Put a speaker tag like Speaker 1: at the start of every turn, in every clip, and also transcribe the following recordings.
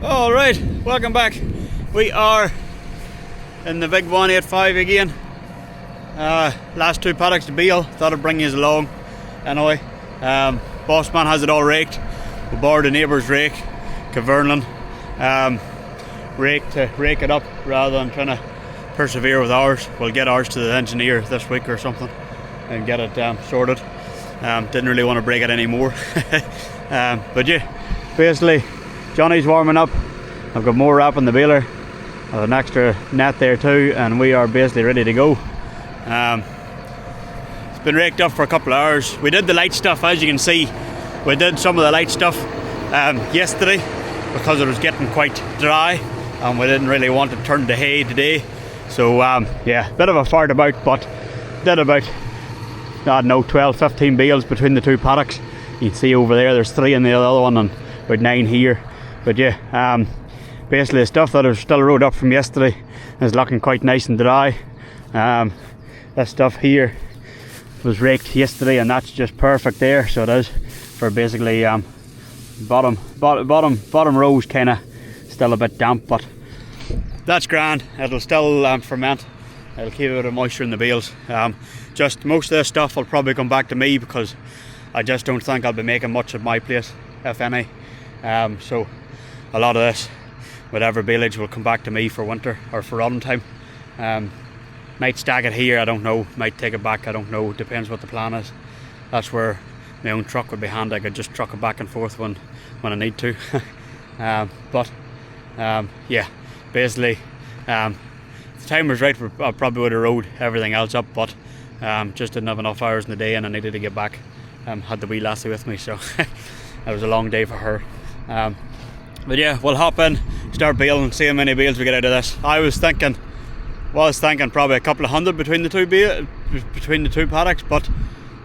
Speaker 1: Alright, welcome back. We are in the big 185 again. Last two paddocks to Beale, thought I'd bring you along. Anyway, Bossman has it all raked. We borrowed a neighbour's rake, Cavernan. Rake to rake it up rather than trying to persevere with ours. We'll get ours to the engineer this week or something and get it sorted. Didn't really want to break it anymore. But yeah, basically Johnny's warming up. I've got more wrap on the baler. I have an extra net there too, and we are basically ready to go. It's been raked up for a couple of hours. We did the light stuff, as you can see. We did some of the light stuff yesterday because it was getting quite dry and we didn't really want to turn to hay today. So yeah, bit of a fart about, but did about, I don't know, 12-15 bales between the two paddocks. You can see over there, there's 3 in the other one and about 9 here. But yeah, basically the stuff that was still rode up from yesterday is looking quite nice and dry. This stuff here was raked yesterday and that's just perfect there, so it is, for basically bottom rows kind of still a bit damp, but that's grand. It'll still ferment. It'll keep a bit of moisture in the bales. Just most of this stuff will probably come back to me because I just don't think I'll be making much at my place, if any. So a lot of this, whatever baleage, will come back to me for winter or for autumn time. Might stack it here, I don't know. Might take it back, I don't know. Depends what the plan is. That's where my own truck would be handy. I could just truck it back and forth when I need to. But yeah, basically, if the time was right, I probably would have rode everything else up, but just didn't have enough hours in the day and I needed to get back. Had the wee lassie with me, so it was a long day for her. But yeah, we'll hop in, start baling and see how many bales we get out of this. I was thinking probably a couple of hundred between the two paddocks, but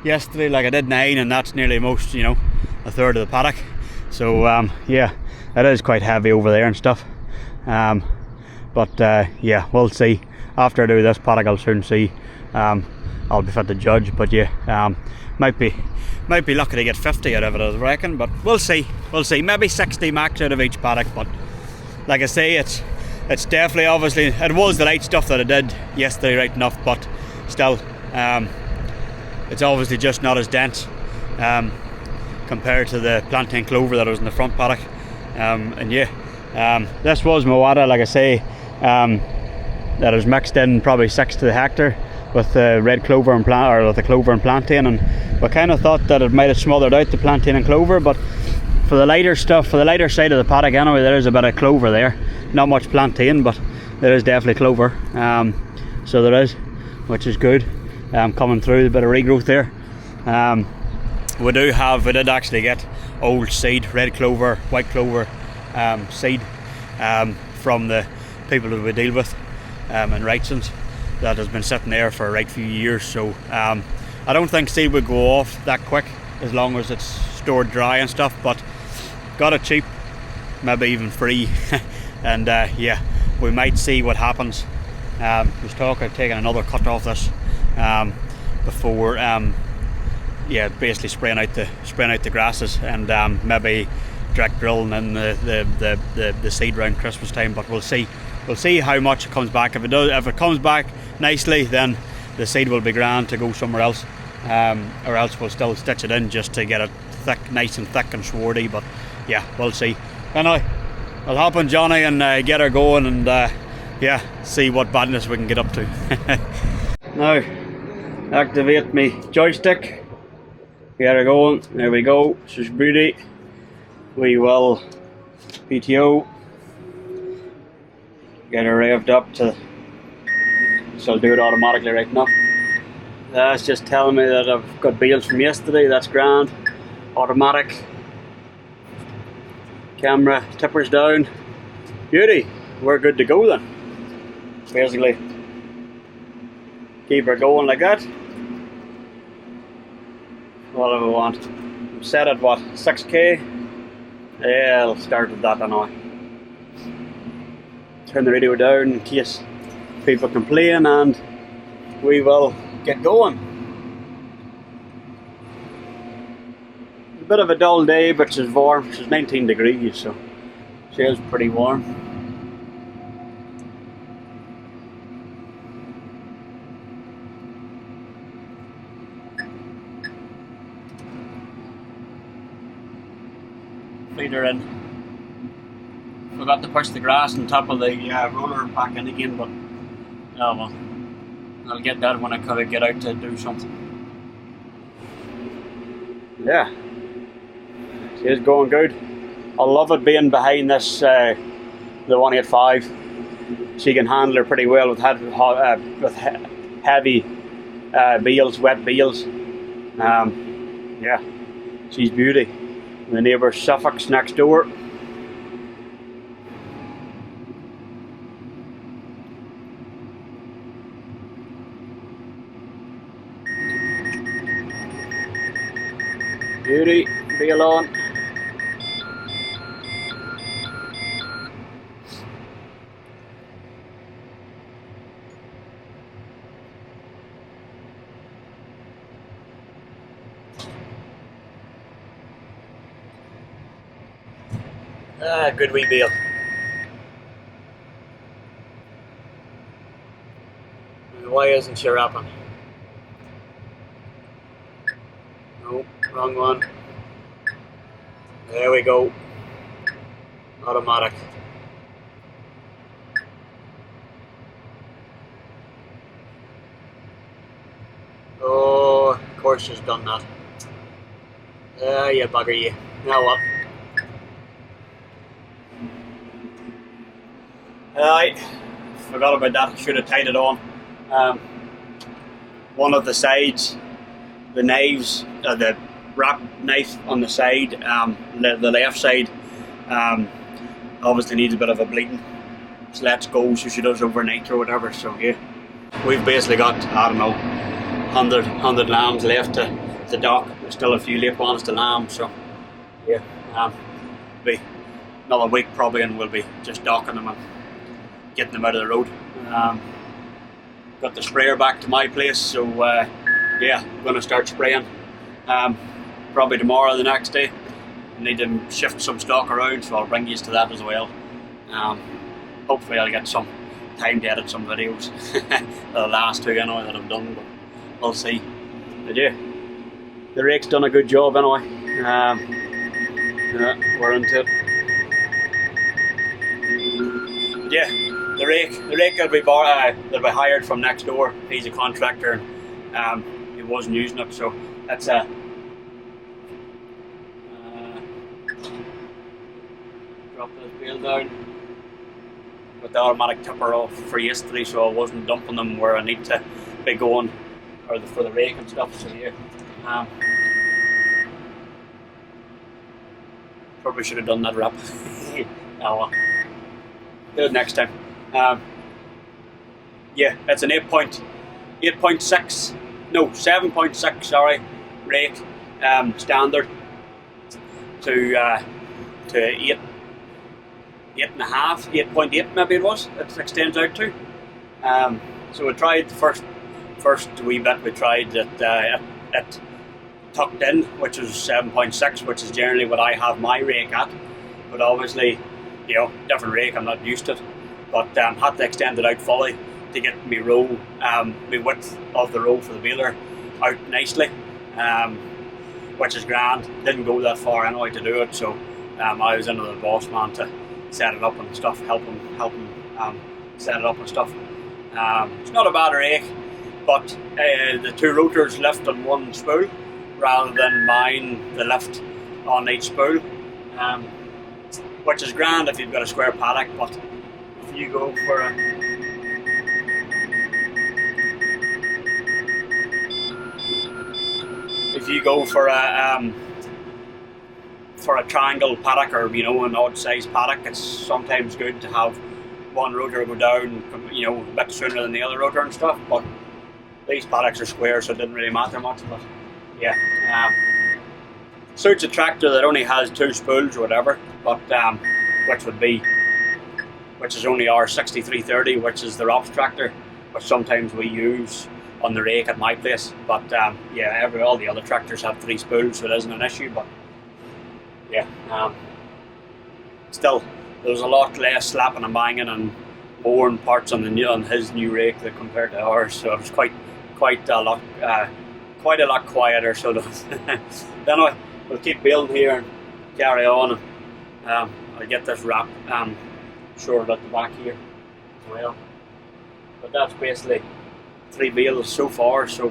Speaker 1: yesterday, like, I did 9 and that's nearly most, you know, a third of the paddock. So yeah, it is quite heavy over there and stuff. But yeah, we'll see. After I do this paddock, I'll soon see. I'll be fit to judge, but yeah, might be lucky to get 50 out of it, I reckon, but we'll see. Maybe 60 max out of each paddock, but like I say, it's definitely, obviously, it was the light stuff that I did yesterday, right enough, but still, it's obviously just not as dense compared to the plantain clover that was in the front paddock. And yeah, this was Mawada, like I say, that was mixed in probably 6 to the hectare with the red clover and with the clover and plantain, and we kind of thought that it might have smothered out the plantain and clover, but for the lighter stuff, for the lighter side of the paddock anyway, there is a bit of clover there. Not much plantain, but there is definitely clover. So there is, which is good. Coming through, a bit of regrowth there. We did actually get old seed, red clover, white clover seed from the people that we deal with in Wrightson's, that has been sitting there for a right few years. So I don't think seed would go off that quick as long as it's stored dry and stuff, but got it cheap, maybe even free. And yeah, we might see what happens. There's talk of taking another cut off this before yeah, basically spraying out the grasses and maybe direct drilling in the seed around Christmas time. But we'll see how much it comes back. If it comes back nicely, then the seed will be grand to go somewhere else, or else we'll still stitch it in just to get it thick, nice and thick and swarty. But yeah, we'll see. Anyway, I'll hop on Johnny and get her going and yeah, see what badness we can get up to. Now, activate me joystick, get her going. There we go. She's beauty. We will PTO, get her revved up to, so I'll do it automatically right now. That's just telling me that I've got bales from yesterday. That's grand. Automatic. Camera tippers down. Beauty. We're good to go then. Basically, keep her going like that. What do we want? Set at what? 6k? Yeah, I'll start with that now. Turn the radio down in case people complain, and we will get going. A bit of a dull day, but it's warm. It's 19 degrees, so Feels pretty warm. Feeder in. Forgot to push the grass on top of the roller back in again, but oh well. I'll get that when I kind of get out to do something. Yeah, she's going good. I love it being behind this, the 185. She can handle her pretty well with heavy beels, wet beels. Yeah, she's beauty. The neighbour Suffolk's next door. Beauty, beel on. Good wee beel. Why isn't she wrapping? No, wrong one. There we go. Automatic. Oh, of course she's done that. You bugger you. Now what? Aye, forgot about that. Should have tied it on. One of the sides, the knives, the wrap knife on the side, the left side, obviously needs a bit of a bleeding. So let's go. So she does overnight or whatever. So yeah, we've basically got, I don't know, 100 lambs left to dock. There's still a few late ones to lamb. So yeah, be another week probably, and we'll be just docking them and getting them out of the road. Got the sprayer back to my place, so yeah, I'm going to start spraying probably tomorrow or the next day. I need to shift some stock around, so I'll bring you to that as well. Hopefully I'll get some time to edit some videos. The last two anyway that I've done, but we'll see. But yeah, the rake's done a good job anyway. Yeah, we're into it. But yeah, the rake will be they'll be hired from next door. He's a contractor, and he wasn't using it, so that's a drop this bale down. Got the automatic tipper off for yesterday, so I wasn't dumping them where I need to be going, or for the rake and stuff. So yeah, probably should have done that wrap. Oh well, do it next time. Yeah, it's an 7.6, sorry, rake, standard to 8.5, 8.8 maybe it was. It extends out to. So we tried the first wee bit. We tried it tucked in, which is 7.6, which is generally what I have my rake at. But obviously, you know, different rake, I'm not used to it. But had to extend it out fully to get me row, my width of the row for the baler out nicely, which is grand. Didn't go that far anyway to do it, so I was into the boss man to set it up and stuff, help him set it up and stuff. It's not a bad rake, but the two rotors lift on one spool rather than mine the lift on each spool, which is grand if you've got a square paddock. But if you go for a triangle paddock, or you know, an odd size paddock, it's sometimes good to have one rotor go down, you know, a bit sooner than the other rotor and stuff. But these paddocks are square, so it didn't really matter much. But yeah, suits a tractor that only has two spools or whatever, but which is only our 6330, which is the ROPS tractor, which sometimes we use on the rake at my place. But yeah, all the other tractors have three spools, so it isn't an issue. But yeah, still there was a lot less slapping and banging and boring parts on his new rake that compared to ours, so it was quite a lot quieter. So anyway, we'll keep building here and carry on, and I'll get this wrap shorted at the back here as well. But that's basically 3 bales so far, so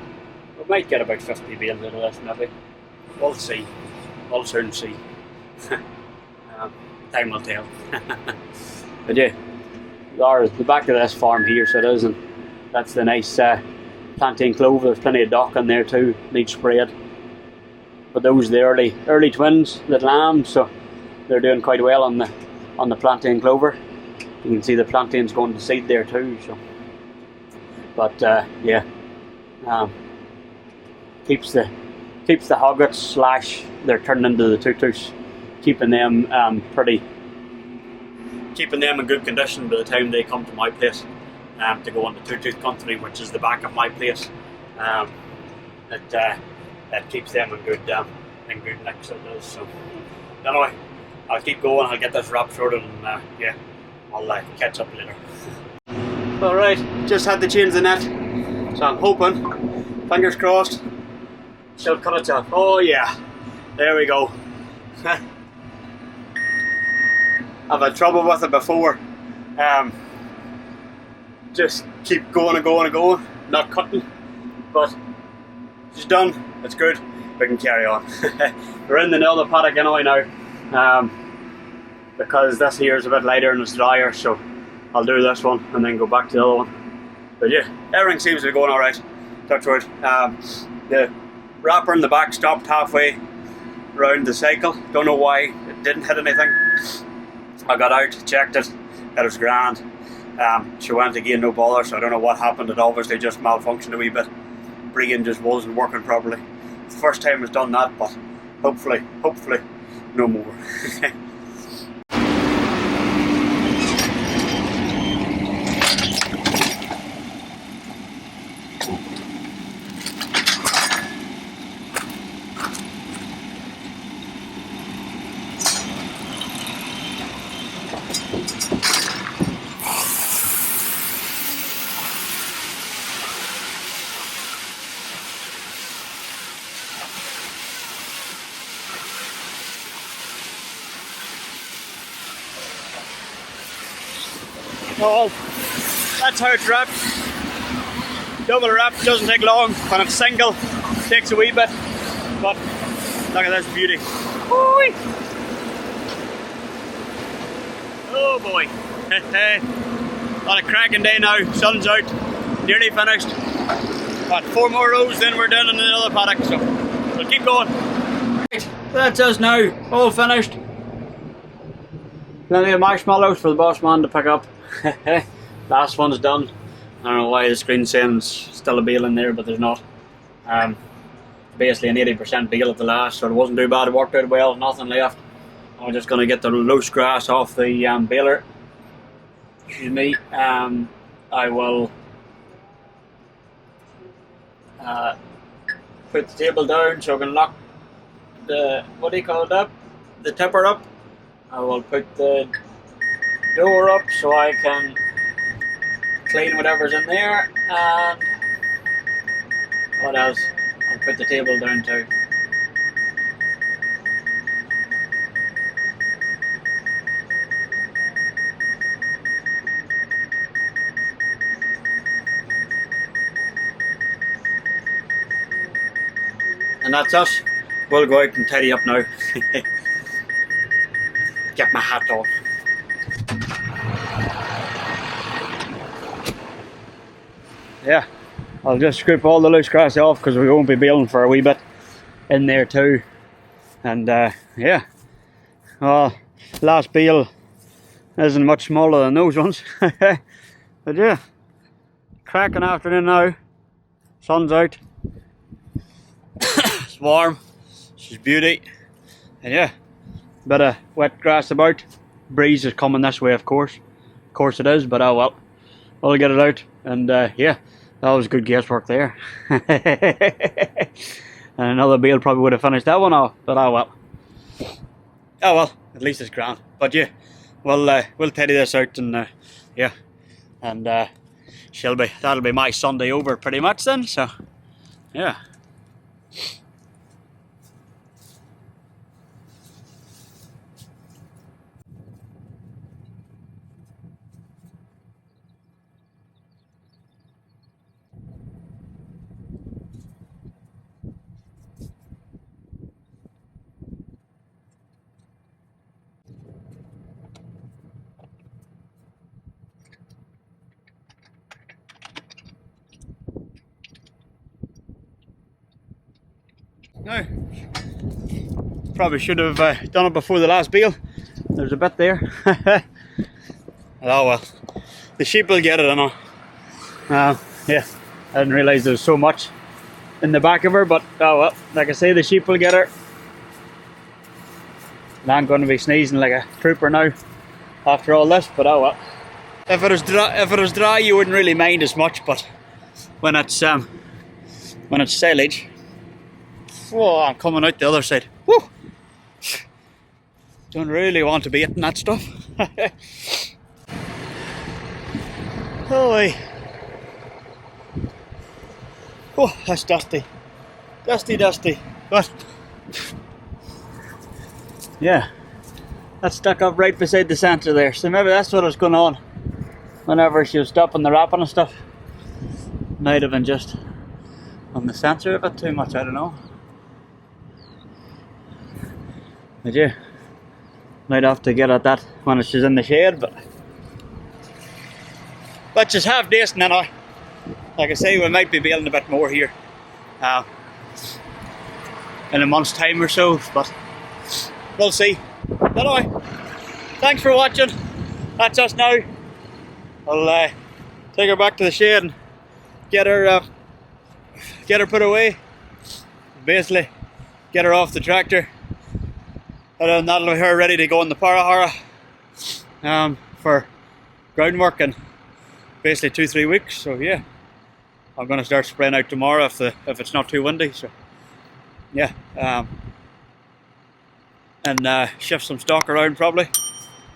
Speaker 1: we might get about 50 bales out of this maybe. We'll see. We'll soon see. Time will tell. But yeah, there's the back of this farm here, so it is, and that's the nice plantain clover. There's plenty of dock in there too, needs sprayed. But those are the early twins, the lambs, so they're doing quite well on the plantain clover. You can see the plantains going to seed there too. So, but yeah, keeps the hoggets / they're turning into the tutus, keeping them in good condition by the time they come to my place to go into two-tooth country, which is the back of my place. That keeps them in good nick, so it does. So anyway, I'll keep going. I'll get this wrap sorted, and yeah, I'll catch up later. Alright, just had to change the net, so I'm hoping, fingers crossed, she'll cut it off. Oh yeah, there we go. I've had trouble with it before. Just keep going and going and going, not cutting. But she's done. It's good. We can carry on. We're in the other paddock anyway now, because this here is a bit lighter and it's drier. So I'll do this one and then go back to the other one. But yeah, everything seems to be going all right. Touch wood. The wrapper in the back stopped halfway around the cycle. Don't know why it didn't hit anything. I got out, checked it, it was grand. She went again, no bother, so I don't know what happened. It obviously just malfunctioned a wee bit. Braking just wasn't working properly. It's the first time it's done that, but hopefully no more. Oh, that's how it's wrapped. Double wrap doesn't take long. When it's single, it takes a wee bit. But look at this beauty. Woo-wee. Oh boy. On a cracking day now. Sun's out. Nearly finished. Got 4 more rows, then we're done in another paddock. So we'll keep going. Right, that's us now. All finished. Plenty of marshmallows for the boss man to pick up. Last one's done. I don't know why the screen's saying there's still a bale in there, but there's not. Basically an 80% bale at the last, so it wasn't too bad. It worked out well, nothing left. I'm just going to get the loose grass off the baler. Excuse me. I will put the table down so I can lock the, what do you call it up? The tipper up. I will put the door up so I can clean whatever's in there, and what else? I'll put the table down too. And that's us. We'll go out and tidy up now. Get my hat on. Yeah, I'll just scrape all the loose grass off because we won't be baling for a wee bit in there too. And yeah, well, last bale isn't much smaller than those ones. But yeah, cracking afternoon now. Sun's out. It's warm. She's beauty. And yeah, bit of wet grass about. Breeze is coming this way, of course. Of course it is, but oh well. We'll get it out. And yeah, that was good guesswork there. And another bale probably would have finished that one off, but oh well. Oh well, at least it's grand. But yeah, we'll tidy this out, and yeah, and that'll be my Sunday over pretty much then. So yeah. Now, probably should have done it before the last bale. There's a bit there. Oh well, the sheep will get it, I know. Yeah, I didn't realise there was so much in the back of her, but oh well, like I say, the sheep will get her. And I'm going to be sneezing like a trooper now after all this, but oh well. If it was dry, you wouldn't really mind as much, but when it's silage. Whoa, I'm coming out the other side. Woo! Don't really want to be eating that stuff. Holy. Oh, that's dusty. Dusty. But yeah, that stuck up right beside the centre there. So maybe that's what was going on whenever she was stopping the wrapping and stuff. Might have been just on the centre a bit too much, I don't know. Did you? Might have to get at that when she's in the shade, but she's half decent now. Like I say, we might be baling a bit more here in a month's time or so, but we'll see. Anyway, thanks for watching. That's us now. I'll take her back to the shed and get her put away. Basically, get her off the tractor. And that'll be her ready to go in the Parahara for groundwork in basically 2-3 weeks. So yeah, I'm going to start spraying out tomorrow if it's not too windy. So yeah, and shift some stock around probably.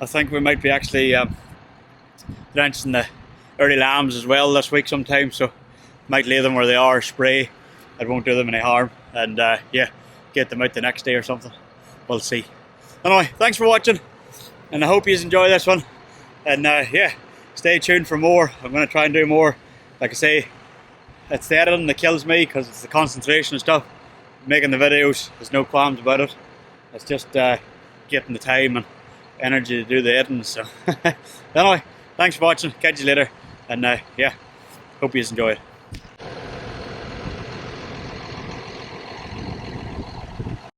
Speaker 1: I think we might be actually drenching the early lambs as well this week sometime. So might lay them where they are, spray. It won't do them any harm, and yeah, get them out the next day or something. We'll see. Anyway, thanks for watching, and I hope you enjoy this one. And yeah, stay tuned for more. I'm going to try and do more. Like I say, it's the editing that kills me because it's the concentration and stuff. Making the videos, there's no qualms about it. It's just getting the time and energy to do the editing. So anyway, thanks for watching. Catch you later, and yeah, hope you enjoy it.